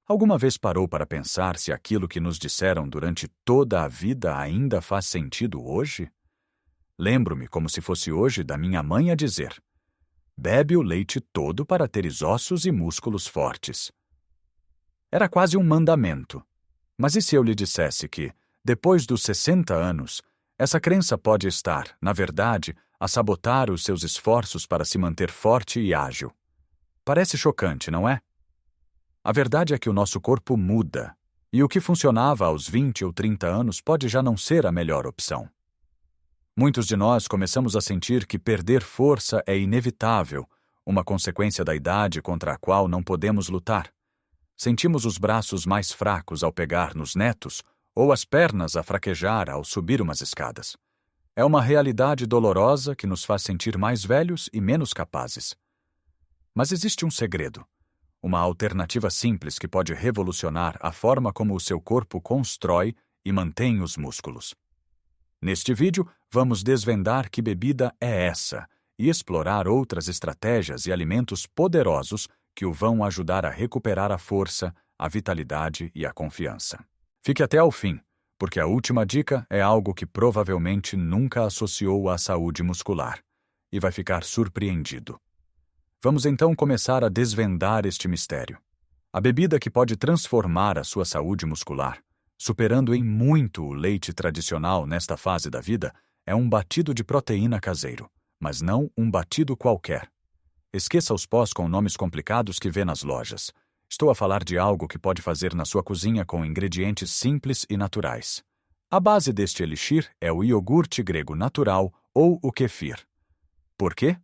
Alguma vez parou para pensar se aquilo que nos disseram durante toda a vida ainda faz sentido hoje? Lembro-me como se fosse hoje da minha mãe a dizer: bebe o leite todo para teres ossos e músculos fortes. Era quase um mandamento. Mas e se eu lhe dissesse que, depois dos 60 anos, essa crença pode estar, na verdade, a sabotar os seus esforços para se manter forte e ágil? Parece chocante, não é? A verdade é que o nosso corpo muda, e o que funcionava aos 20 ou 30 anos pode já não ser a melhor opção. Muitos de nós começamos a sentir que perder força é inevitável, uma consequência da idade contra a qual não podemos lutar. Sentimos os braços mais fracos ao pegar nos netos ou as pernas a fraquejar ao subir umas escadas. É uma realidade dolorosa que nos faz sentir mais velhos e menos capazes. Mas existe um segredo, uma alternativa simples que pode revolucionar a forma como o seu corpo constrói e mantém os músculos. Neste vídeo, vamos desvendar que bebida é essa e explorar outras estratégias e alimentos poderosos que o vão ajudar a recuperar a força, a vitalidade e a confiança. Fique até ao fim, porque a última dica é algo que provavelmente nunca associou à saúde muscular, e vai ficar surpreendido. Vamos então começar a desvendar este mistério. A bebida que pode transformar a sua saúde muscular, superando em muito o leite tradicional nesta fase da vida, é um batido de proteína caseiro, mas não um batido qualquer. Esqueça os pós com nomes complicados que vê nas lojas. Estou a falar de algo que pode fazer na sua cozinha com ingredientes simples e naturais. A base deste elixir é o iogurte grego natural ou o kefir. Por quê?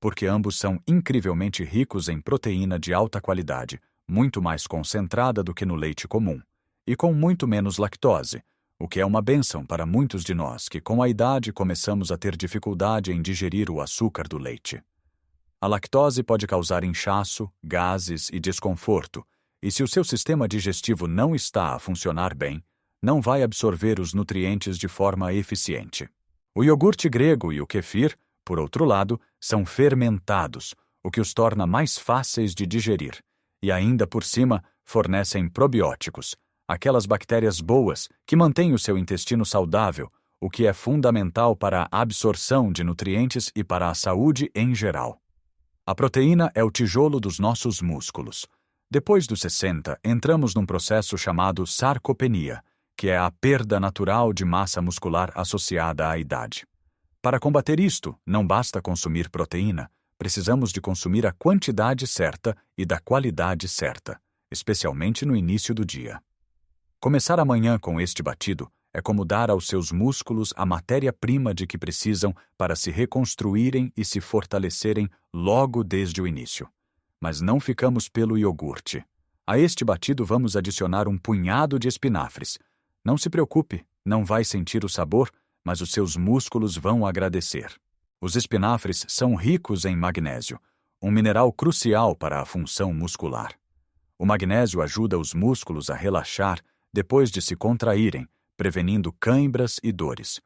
Porque ambos são incrivelmente ricos em proteína de alta qualidade, muito mais concentrada do que no leite comum, e com muito menos lactose, o que é uma bênção para muitos de nós que com a idade começamos a ter dificuldade em digerir o açúcar do leite. A lactose pode causar inchaço, gases e desconforto, e se o seu sistema digestivo não está a funcionar bem, não vai absorver os nutrientes de forma eficiente. O iogurte grego e o kefir, por outro lado, são fermentados, o que os torna mais fáceis de digerir, e ainda por cima fornecem probióticos, aquelas bactérias boas que mantêm o seu intestino saudável, o que é fundamental para a absorção de nutrientes e para a saúde em geral. A proteína é o tijolo dos nossos músculos. Depois dos 60, entramos num processo chamado sarcopenia, que é a perda natural de massa muscular associada à idade. Para combater isto, não basta consumir proteína, precisamos de consumir a quantidade certa e da qualidade certa, especialmente no início do dia. Começar amanhã com este batido é como dar aos seus músculos a matéria-prima de que precisam para se reconstruírem e se fortalecerem logo desde o início. Mas não ficamos pelo iogurte. A este batido vamos adicionar um punhado de espinafres. Não se preocupe, não vai sentir o sabor, mas os seus músculos vão agradecer. Os espinafres são ricos em magnésio, um mineral crucial para a função muscular. O magnésio ajuda os músculos a relaxar depois de se contraírem, prevenindo cãibras e dores.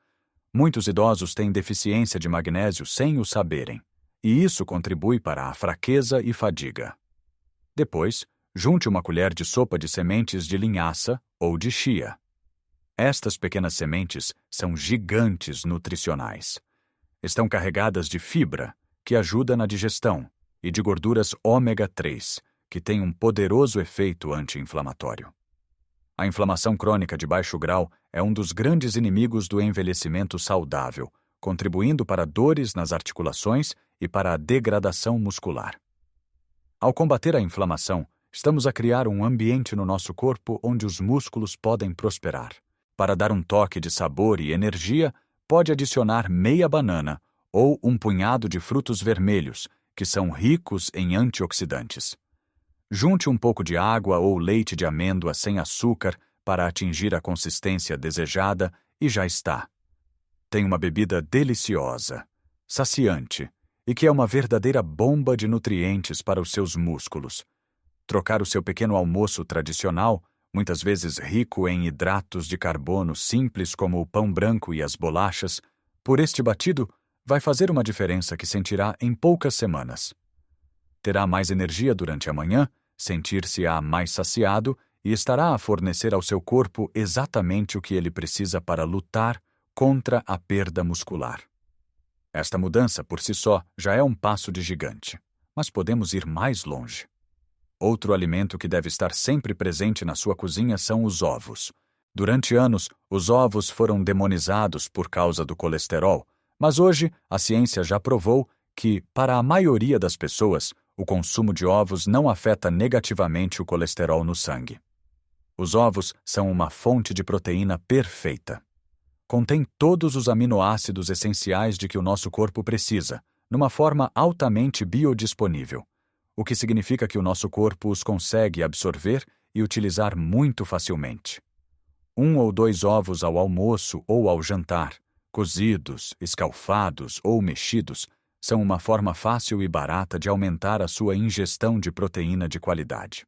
Muitos idosos têm deficiência de magnésio sem o saberem, e isso contribui para a fraqueza e fadiga. Depois, junte uma colher de sopa de sementes de linhaça ou de chia. Estas pequenas sementes são gigantes nutricionais. Estão carregadas de fibra, que ajuda na digestão, e de gorduras ômega 3, que têm um poderoso efeito anti-inflamatório. A inflamação crônica de baixo grau é um dos grandes inimigos do envelhecimento saudável, contribuindo para dores nas articulações e para a degradação muscular. Ao combater a inflamação, estamos a criar um ambiente no nosso corpo onde os músculos podem prosperar. Para dar um toque de sabor e energia, pode adicionar meia banana ou um punhado de frutos vermelhos, que são ricos em antioxidantes. Junte um pouco de água ou leite de amêndoa sem açúcar para atingir a consistência desejada e já está. Tem uma bebida deliciosa, saciante e que é uma verdadeira bomba de nutrientes para os seus músculos. Trocar o seu pequeno almoço tradicional, muitas vezes rico em hidratos de carbono simples como o pão branco e as bolachas, por este batido, vai fazer uma diferença que sentirá em poucas semanas. Terá mais energia durante a manhã sentir-se-á mais saciado e estará a fornecer ao seu corpo exatamente o que ele precisa para lutar contra a perda muscular. Esta mudança, por si só, já é um passo de gigante, mas podemos ir mais longe. Outro alimento que deve estar sempre presente na sua cozinha são os ovos. Durante anos, os ovos foram demonizados por causa do colesterol, mas hoje a ciência já provou que, para a maioria das pessoas, o consumo de ovos não afeta negativamente o colesterol no sangue. Os ovos são uma fonte de proteína perfeita. Contém todos os aminoácidos essenciais de que o nosso corpo precisa, numa forma altamente biodisponível, o que significa que o nosso corpo os consegue absorver e utilizar muito facilmente. 1 ou 2 ovos ao almoço ou ao jantar, cozidos, escalfados ou mexidos, são uma forma fácil e barata de aumentar a sua ingestão de proteína de qualidade.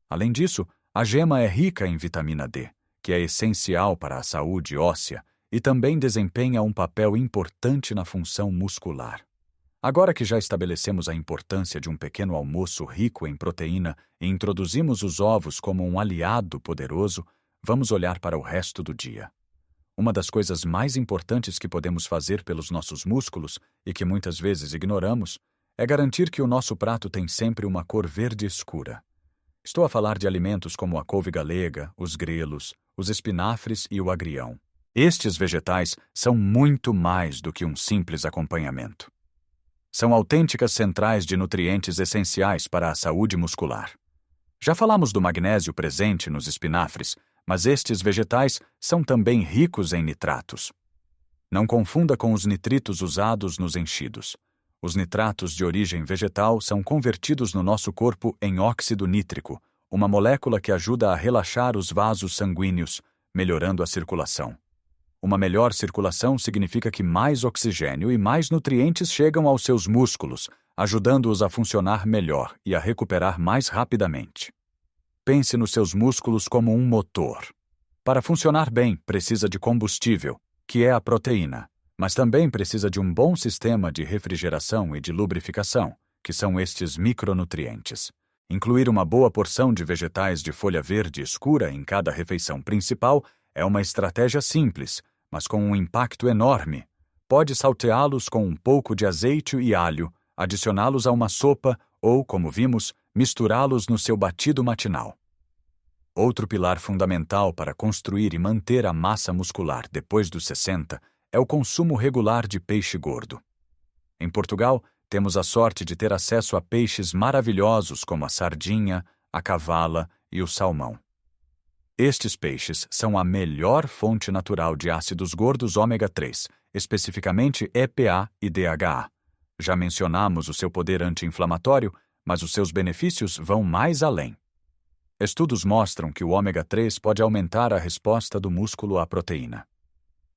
Além disso, a gema é rica em vitamina D, que é essencial para a saúde óssea e também desempenha um papel importante na função muscular. Agora que já estabelecemos a importância de um pequeno almoço rico em proteína e introduzimos os ovos como um aliado poderoso, vamos olhar para o resto do dia. Uma das coisas mais importantes que podemos fazer pelos nossos músculos, e que muitas vezes ignoramos, é garantir que o nosso prato tem sempre uma cor verde escura. Estou a falar de alimentos como a couve galega, os grelos, os espinafres e o agrião. Estes vegetais são muito mais do que um simples acompanhamento. São autênticas centrais de nutrientes essenciais para a saúde muscular. Já falamos do magnésio presente nos espinafres, mas estes vegetais são também ricos em nitratos. Não confunda com os nitritos usados nos enchidos. Os nitratos de origem vegetal são convertidos no nosso corpo em óxido nítrico, uma molécula que ajuda a relaxar os vasos sanguíneos, melhorando a circulação. Uma melhor circulação significa que mais oxigênio e mais nutrientes chegam aos seus músculos, ajudando-os a funcionar melhor e a recuperar mais rapidamente. Pense nos seus músculos como um motor. Para funcionar bem, precisa de combustível, que é a proteína, mas também precisa de um bom sistema de refrigeração e de lubrificação, que são estes micronutrientes. Incluir uma boa porção de vegetais de folha verde escura em cada refeição principal é uma estratégia simples, mas com um impacto enorme. Pode salteá-los com um pouco de azeite e alho, adicioná-los a uma sopa ou, como vimos, misturá-los no seu batido matinal. Outro pilar fundamental para construir e manter a massa muscular depois dos 60 é o consumo regular de peixe gordo. Em Portugal, temos a sorte de ter acesso a peixes maravilhosos como a sardinha, a cavala e o salmão. Estes peixes são a melhor fonte natural de ácidos gordos ômega 3, especificamente EPA e DHA. Já mencionamos o seu poder anti-inflamatório, mas os seus benefícios vão mais além. Estudos mostram que o ômega 3 pode aumentar a resposta do músculo à proteína.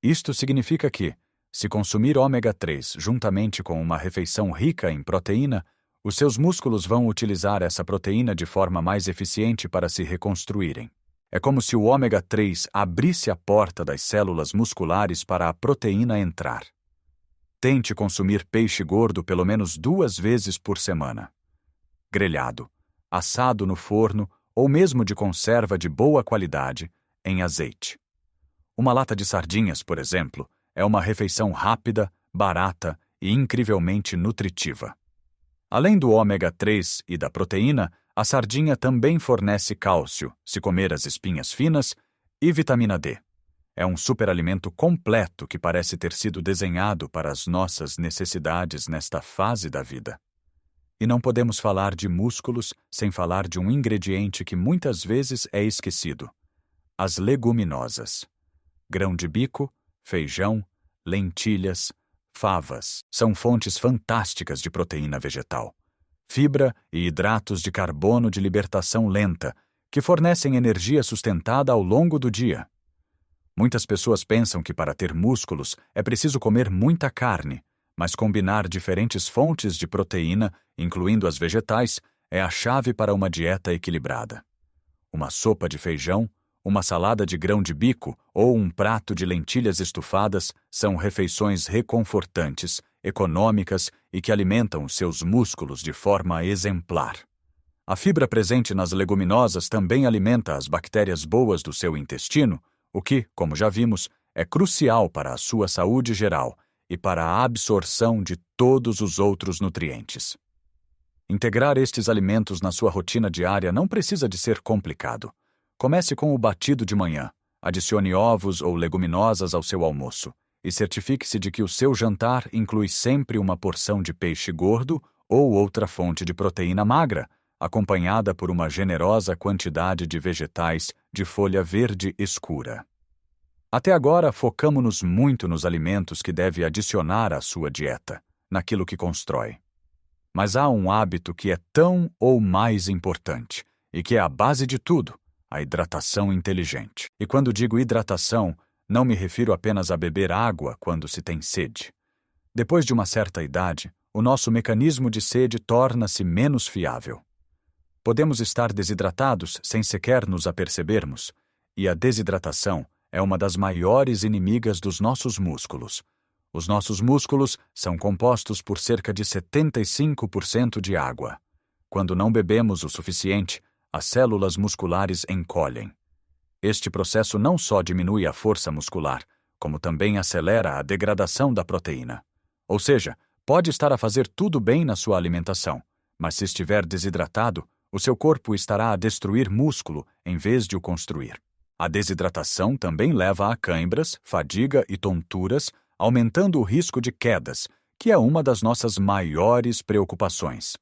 Isto significa que, se consumir ômega 3 juntamente com uma refeição rica em proteína, os seus músculos vão utilizar essa proteína de forma mais eficiente para se reconstruírem. É como se o ômega 3 abrisse a porta das células musculares para a proteína entrar. Tente consumir peixe gordo pelo menos 2 vezes por semana. Grelhado, assado no forno ou mesmo de conserva de boa qualidade, em azeite. Uma lata de sardinhas, por exemplo, é uma refeição rápida, barata e incrivelmente nutritiva. Além do ômega 3 e da proteína, a sardinha também fornece cálcio, se comer as espinhas finas, e vitamina D. É um superalimento completo que parece ter sido desenhado para as nossas necessidades nesta fase da vida. E não podemos falar de músculos sem falar de um ingrediente que muitas vezes é esquecido: as leguminosas. Grão de bico, feijão, lentilhas, favas são fontes fantásticas de proteína vegetal, fibra e hidratos de carbono de libertação lenta, que fornecem energia sustentada ao longo do dia. Muitas pessoas pensam que para ter músculos é preciso comer muita carne, mas combinar diferentes fontes de proteína, incluindo as vegetais, é a chave para uma dieta equilibrada. Uma sopa de feijão, uma salada de grão de bico ou um prato de lentilhas estufadas são refeições reconfortantes, econômicas e que alimentam seus músculos de forma exemplar. A fibra presente nas leguminosas também alimenta as bactérias boas do seu intestino, o que, como já vimos, é crucial para a sua saúde geral e para a absorção de todos os outros nutrientes. Integrar estes alimentos na sua rotina diária não precisa de ser complicado. Comece com o batido de manhã, adicione ovos ou leguminosas ao seu almoço e certifique-se de que o seu jantar inclui sempre uma porção de peixe gordo ou outra fonte de proteína magra, acompanhada por uma generosa quantidade de vegetais de folha verde escura. Até agora, focamo-nos muito nos alimentos que deve adicionar à sua dieta, naquilo que constrói. Mas há um hábito que é tão ou mais importante, e que é a base de tudo, a hidratação inteligente. E quando digo hidratação, não me refiro apenas a beber água quando se tem sede. Depois de uma certa idade, o nosso mecanismo de sede torna-se menos fiável. Podemos estar desidratados sem sequer nos apercebermos, e a desidratação é uma das maiores inimigas dos nossos músculos. Os nossos músculos são compostos por cerca de 75% de água. Quando não bebemos o suficiente, as células musculares encolhem. Este processo não só diminui a força muscular, como também acelera a degradação da proteína. Ou seja, pode estar a fazer tudo bem na sua alimentação, mas se estiver desidratado, o seu corpo estará a destruir músculo em vez de o construir. A desidratação também leva a cãibras, fadiga e tonturas, aumentando o risco de quedas, que é uma das nossas maiores preocupações.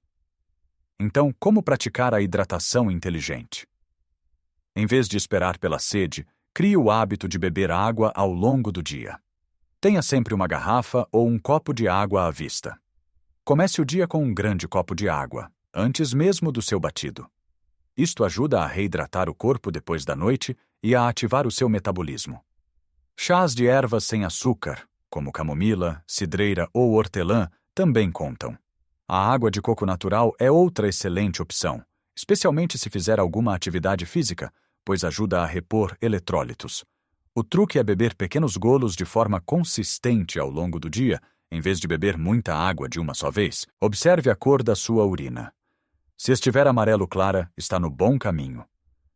Então, como praticar a hidratação inteligente? Em vez de esperar pela sede, crie o hábito de beber água ao longo do dia. Tenha sempre uma garrafa ou um copo de água à vista. Comece o dia com um grande copo de água, antes mesmo do seu batido. Isto ajuda a reidratar o corpo depois da noite e a ativar o seu metabolismo. Chás de ervas sem açúcar, como camomila, cidreira ou hortelã, também contam. A água de coco natural é outra excelente opção, especialmente se fizer alguma atividade física, pois ajuda a repor eletrólitos. O truque é beber pequenos golos de forma consistente ao longo do dia, em vez de beber muita água de uma só vez. Observe a cor da sua urina. Se estiver amarelo clara, está no bom caminho.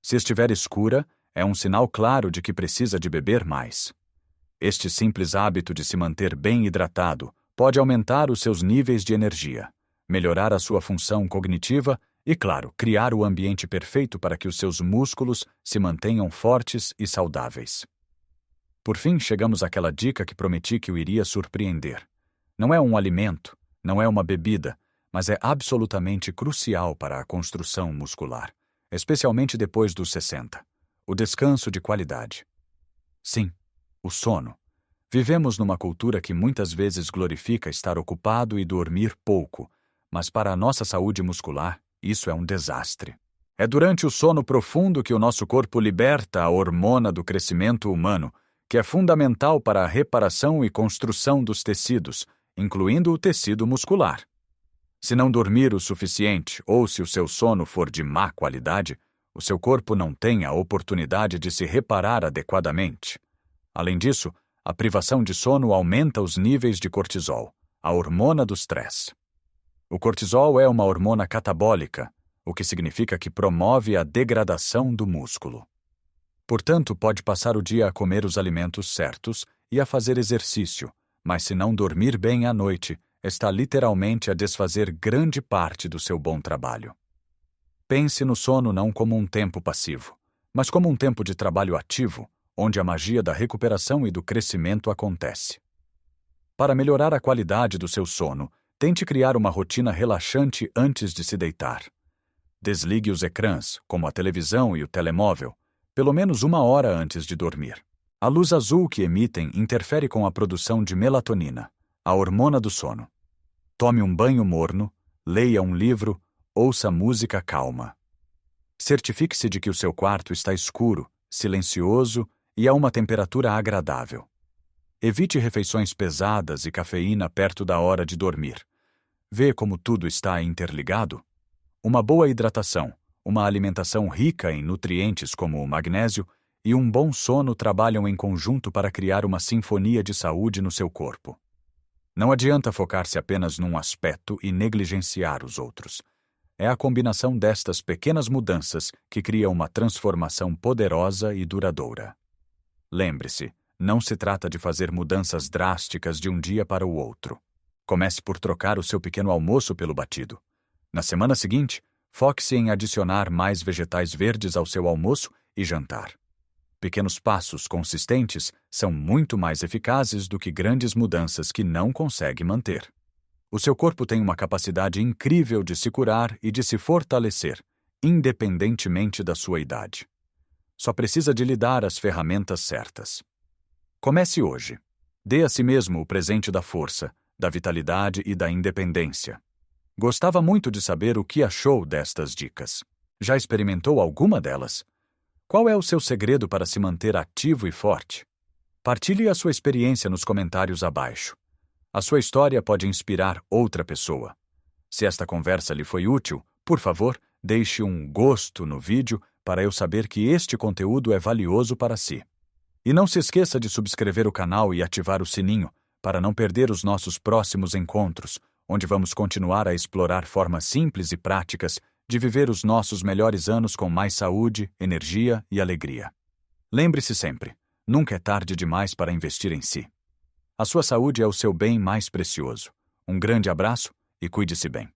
Se estiver escura, é um sinal claro de que precisa de beber mais. Este simples hábito de se manter bem hidratado pode aumentar os seus níveis de energia, melhorar a sua função cognitiva e, claro, criar o ambiente perfeito para que os seus músculos se mantenham fortes e saudáveis. Por fim, chegamos àquela dica que prometi que o iria surpreender. Não é um alimento, não é uma bebida, mas é absolutamente crucial para a construção muscular, especialmente depois dos 60. O descanso de qualidade. Sim, o sono. Vivemos numa cultura que muitas vezes glorifica estar ocupado e dormir pouco, mas para a nossa saúde muscular, isso é um desastre. É durante o sono profundo que o nosso corpo liberta a hormona do crescimento humano, que é fundamental para a reparação e construção dos tecidos, incluindo o tecido muscular. Se não dormir o suficiente ou se o seu sono for de má qualidade, o seu corpo não tem a oportunidade de se reparar adequadamente. Além disso, a privação de sono aumenta os níveis de cortisol, a hormona do estresse. O cortisol é uma hormona catabólica, o que significa que promove a degradação do músculo. Portanto, pode passar o dia a comer os alimentos certos e a fazer exercício, mas se não dormir bem à noite, está literalmente a desfazer grande parte do seu bom trabalho. Pense no sono não como um tempo passivo, mas como um tempo de trabalho ativo, onde a magia da recuperação e do crescimento acontece. Para melhorar a qualidade do seu sono, tente criar uma rotina relaxante antes de se deitar. Desligue os ecrãs, como a televisão e o telemóvel, pelo menos 1 hora antes de dormir. A luz azul que emitem interfere com a produção de melatonina, a hormona do sono. Tome um banho morno, leia um livro, ouça música calma. Certifique-se de que o seu quarto está escuro, silencioso e a uma temperatura agradável. Evite refeições pesadas e cafeína perto da hora de dormir. Vê como tudo está interligado? Uma boa hidratação, uma alimentação rica em nutrientes como o magnésio e um bom sono trabalham em conjunto para criar uma sinfonia de saúde no seu corpo. Não adianta focar-se apenas num aspecto e negligenciar os outros. É a combinação destas pequenas mudanças que cria uma transformação poderosa e duradoura. Lembre-se, não se trata de fazer mudanças drásticas de um dia para o outro. Comece por trocar o seu pequeno almoço pelo batido. Na semana seguinte, foque-se em adicionar mais vegetais verdes ao seu almoço e jantar. Pequenos passos consistentes são muito mais eficazes do que grandes mudanças que não consegue manter. O seu corpo tem uma capacidade incrível de se curar e de se fortalecer, independentemente da sua idade. Só precisa de lhe dar as ferramentas certas. Comece hoje. Dê a si mesmo o presente da força, da vitalidade e da independência. Gostava muito de saber o que achou destas dicas. Já experimentou alguma delas? Qual é o seu segredo para se manter ativo e forte? Partilhe a sua experiência nos comentários abaixo. A sua história pode inspirar outra pessoa. Se esta conversa lhe foi útil, por favor, deixe um gosto no vídeo para eu saber que este conteúdo é valioso para si. E não se esqueça de subscrever o canal e ativar o sininho para não perder os nossos próximos encontros, onde vamos continuar a explorar formas simples e práticas de viver os nossos melhores anos com mais saúde, energia e alegria. Lembre-se sempre, nunca é tarde demais para investir em si. A sua saúde é o seu bem mais precioso. Um grande abraço e cuide-se bem.